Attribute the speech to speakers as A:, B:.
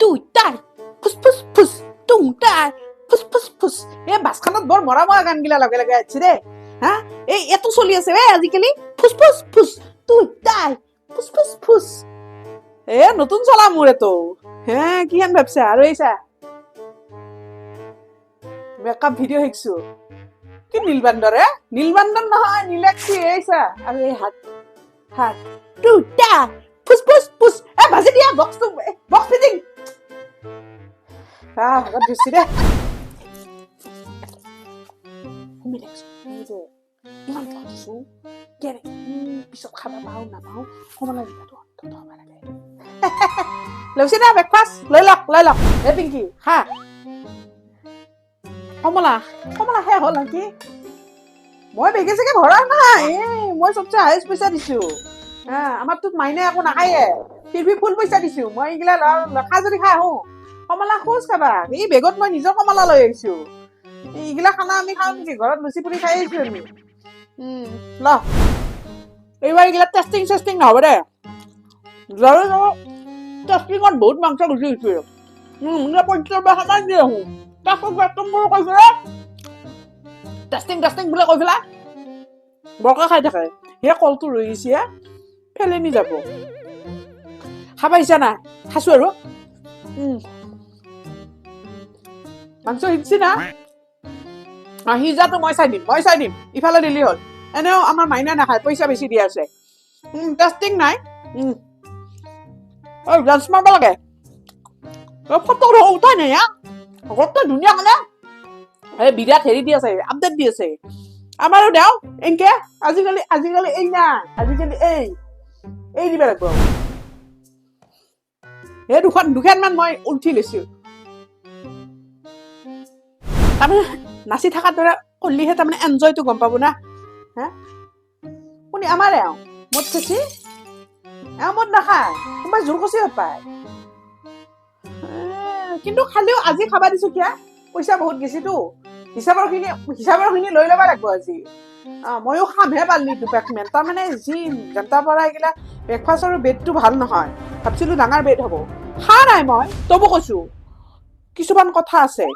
A: তুই তাই ফুস ফুস ফুস তুম তাই ফুস ফুস ফুস এই বাছখনত বৰ মৰা মৰা গান গিলা লগে লগে আছে দে হা এই এতো চলি আছে আজিকালি ফুস ফুস ফুস তুই তাই ফুস ফুস ফুস নতুন চলা মোৰ এতো কি হেন ভাবছা আৰু এইছা মেকআপ ভিডিঅ' শিকছো কি নীলবান্দৰ নীলবান্দৰ নহয় নীলাক্ষী এইছা আৰু এই হাত হাত দুটা ফুস ফুস ফুস ভাজি দিয়া বক্সটো বক্স ফিটিং আগত দিছি দে ইমান খাইছো পিছত খাবা পাওঁ নাপাওঁ কমলা জিকাটো অন্তত হ'ব লাগে লৈছি দে ব্ৰেকফাষ্ট লৈ লওক এই পিংকি খা কমলা শেষ হ'ল নেকি মই বেগে চেগে ভৰা নাই মই চবচে হাইষ্ট পইচা দিছো আমাৰ তোত মাইনে একো নাখায়ে ফিৰফি ফুল পইচা দিছো মই এইগিলা খা যদি খাই আহো কমলা খোজ খাবা এই বেগত মই নিজৰ কমলা লৈ আহিছো এইগিলা খানা আমি খাওঁ নেকি ঘৰত লুচি পুৰি খাই আহিছো আমি ল এইবাৰ এইগিলা টেষ্টিং নহ'ব দে টেষ্টিঙত বহুত মাংস গুচি গৈছে সামান দি আহো টেষ্টিং বোলে কৈ পেলাই বৰকে খাই থাকে সেই কলটো ৰৈ গৈছে ফেলেনি যাব খাবা ইচ্ছা নাই খাইছো আৰু মাংস সিজছি না সিজাটো মই চাই দিম ইফালে দিলি হ'ল এনেও আমাৰ মাইনা নাখায় পইচা বেছি দি আছে টেষ্টিং নাই ডান্স মাৰিব লাগে ফটো উঠাই নাই গোটেই ধুনীয়া মানে বিৰাট হেৰি দি আছে আপডেট দি আছে আমাৰো দেও এনকে আজিকালি এই নাই আজিকালি এই দিব লাগিব এই দুখনমান মই উঠি লৈছো তাৰমানে নাচি থকাৰ দৰে কৰিলেহে তাৰমানে এনজয়টো গম পাব না শুনি আমাৰে মদ খাইছি মদ নাখায় কোনোবাই জোৰ কচি পায় কিন্তু খালেও আজি খাবা দিছো কিয়া পইচা বহুত গেছিতো হিচাপৰ খিনি লৈ ল'ব লাগিব আজি ময়ো খামহে পাৰলি দুপেকমেন তাৰমানে যি জনতা পৰা এইগিলা ব্ৰেকফাষ্ট আৰু বেডটো ভাল নহয় ভাবছিলো ডাঙৰ বেড হ'ব খা নাই মই তবু কৈছো কিছুমান কথা আছে